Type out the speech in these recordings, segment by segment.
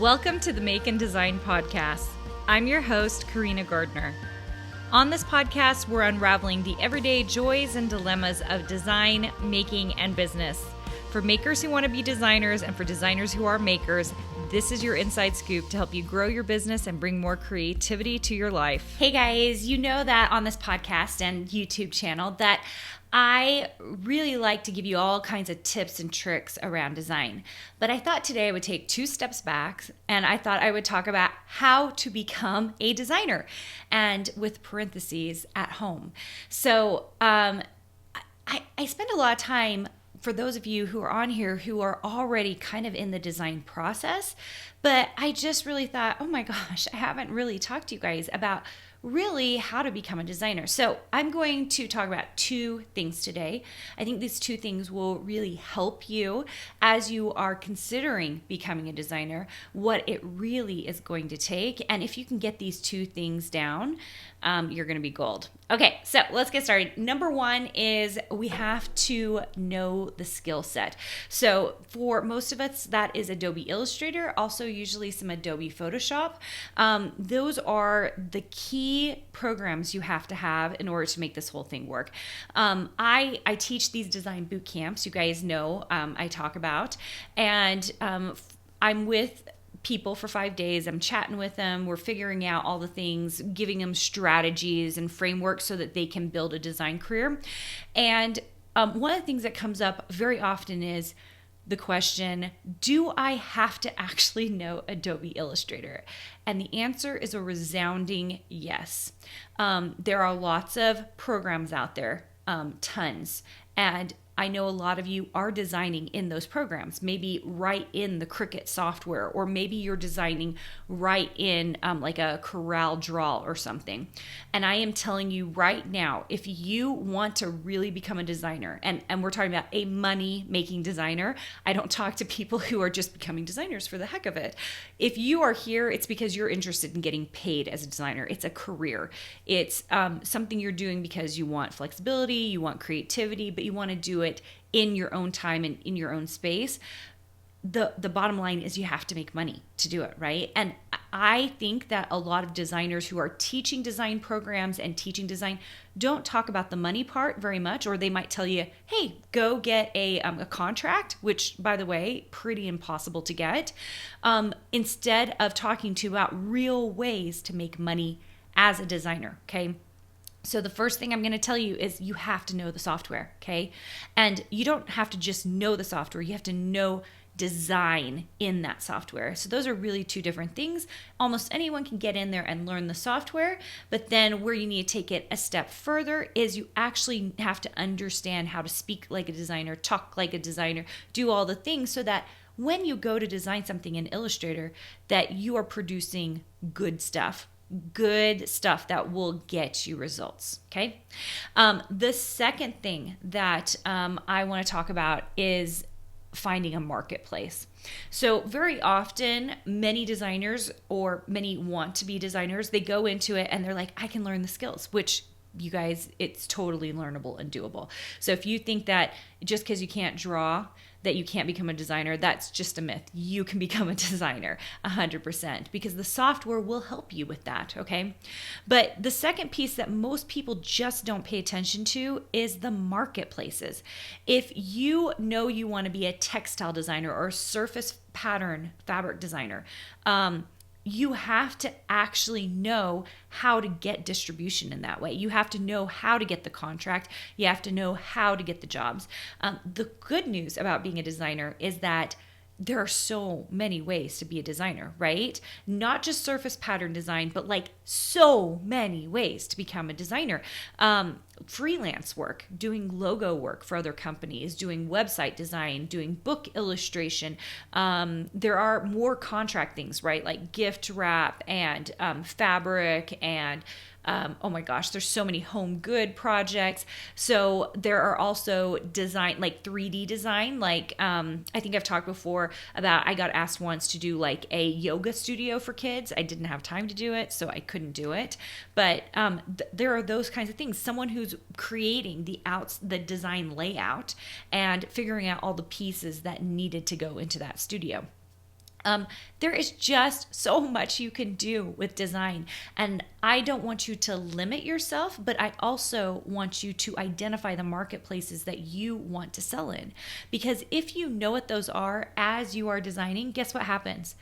Welcome to the Make and Design Podcast. I'm your host, Carina Gardner. On this podcast, we're unraveling the everyday joys and dilemmas of design, making, and business. For makers who want to be designers and for designers who are makers, this is your inside scoop to help you grow your business and bring more creativity to your life. Hey guys, you know that on this podcast and YouTube channel that I really like to give you all kinds of tips and tricks around design. But I thought today I would take 2 steps back and I thought I would talk about how to become a designer, and with parentheses, at home. So I spend a lot of time, for those of you who are on here who are already kind of in the design process, but I just really thought, oh my gosh, I haven't really talked to you guys about really how to become a designer. So I'm going to talk about 2 things today. I think these 2 things will really help you as you are considering becoming a designer, what it really is going to take. And if you can get these 2 things down, you're going to be gold. Okay, so let's get started. Number 1 is we have to know the skill set. So for most of us, that is Adobe Illustrator, also usually some Adobe Photoshop. Those are the key programs you have to have in order to make this whole thing work. I teach these design boot camps, you guys know I talk about, and I'm with people for 5 days. I'm chatting with them. We're figuring out all the things, giving them strategies and frameworks so that they can build a design career. And one of the things that comes up very often is the question, do I have to actually know Adobe Illustrator? And the answer is a resounding yes. There are lots of programs out there, tons. And I know a lot of you are designing in those programs, maybe right in the Cricut software, or maybe you're designing right in like a Corel Draw or something. And I am telling you right now, if you want to really become a designer, and we're talking about a money-making designer, I don't talk to people who are just becoming designers for the heck of it. If you are here, it's because you're interested in getting paid as a designer. It's a career. It's something you're doing because you want flexibility, you want creativity, but you want to do it in your own time and in your own space. The bottom line is you have to make money to do it, right? And I think that a lot of designers who are teaching design programs and teaching design don't talk about the money part very much, or they might tell you, hey, go get a contract, which, by the way, pretty impossible to get, instead of talking to you about real ways to make money as a designer, okay? So the first thing I'm going to tell you is you have to know the software, okay? And you don't have to just know the software. You have to know design in that software. So those are really 2 different things. Almost anyone can get in there and learn the software, but then where you need to take it a step further is you actually have to understand how to speak like a designer, talk like a designer, do all the things so that when you go to design something in Illustrator, that you are producing good stuff that will get you results, okay? The second thing that I want to talk about is finding a marketplace. So very often, many designers, or many want to be designers, they go into it and they're like, I can learn the skills, which, you guys, it's totally learnable and doable. So if you think that just because you can't draw, that you can't become a designer, that's just a myth. You can become a designer 100% because the software will help you with that, okay? But the second piece that most people just don't pay attention to is the marketplaces. If you know you want to be a textile designer or a surface pattern fabric designer, you have to actually know how to get distribution in that way. You have to know how to get the contract. You have to know how to get the jobs. The good news about being a designer is that there are so many ways to be a designer, right? Not just surface pattern design, but like so many ways to become a designer. Freelance work, doing logo work for other companies, doing website design, doing book illustration. There are more contract things, right? Like gift wrap and fabric and oh my gosh, there's so many home good projects. So there are also design, like 3D design. Like I think I've talked before about, I got asked once to do like a yoga studio for kids. I didn't have time to do it, so I couldn't do it. But there are those kinds of things. Someone who's creating the design layout and figuring out all the pieces that needed to go into that studio. There is just so much you can do with design. And I don't want you to limit yourself, but I also want you to identify the marketplaces that you want to sell in. Because if you know what those are as you are designing, guess what happens?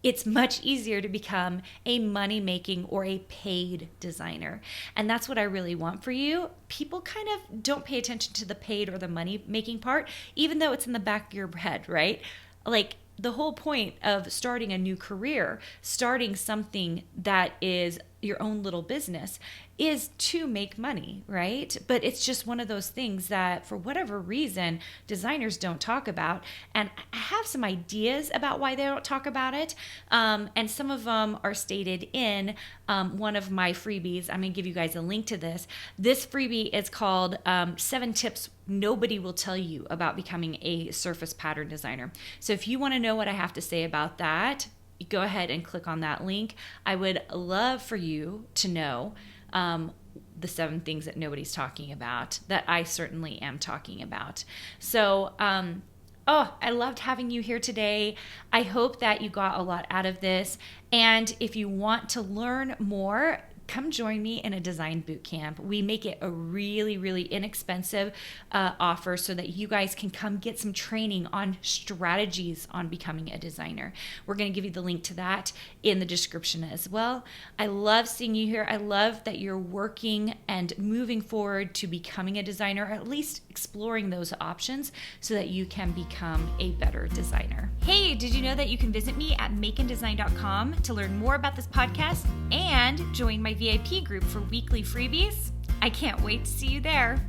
It's much easier to become a money-making or a paid designer. And that's what I really want for you. People kind of don't pay attention to the paid or the money-making part, even though it's in the back of your head, right? Like, the whole point of starting a new career, starting something that is your own little business, is to make money, right? But it's just one of those things that for whatever reason, designers don't talk about. And I have some ideas about why they don't talk about it. And some of them are stated in one of my freebies. I'm going to give you guys a link to this. This freebie is called 7 Tips Nobody Will Tell You About Becoming a Surface Pattern Designer. So if you want to know what I have to say about that, go ahead and click on that link. I would love for you to know the 7 things that nobody's talking about, that I certainly am talking about. So, I loved having you here today. I hope that you got a lot out of this. And if you want to learn more, come join me in a design boot camp. We make it a really, really inexpensive offer so that you guys can come get some training on strategies on becoming a designer. We're going to give you the link to that in the description as well. I love seeing you here. I love that you're working and moving forward to becoming a designer, or at least exploring those options so that you can become a better designer. Hey, did you know that you can visit me at makeanddesign.com to learn more about this podcast and join my VIP group for weekly freebies? I can't wait to see you there.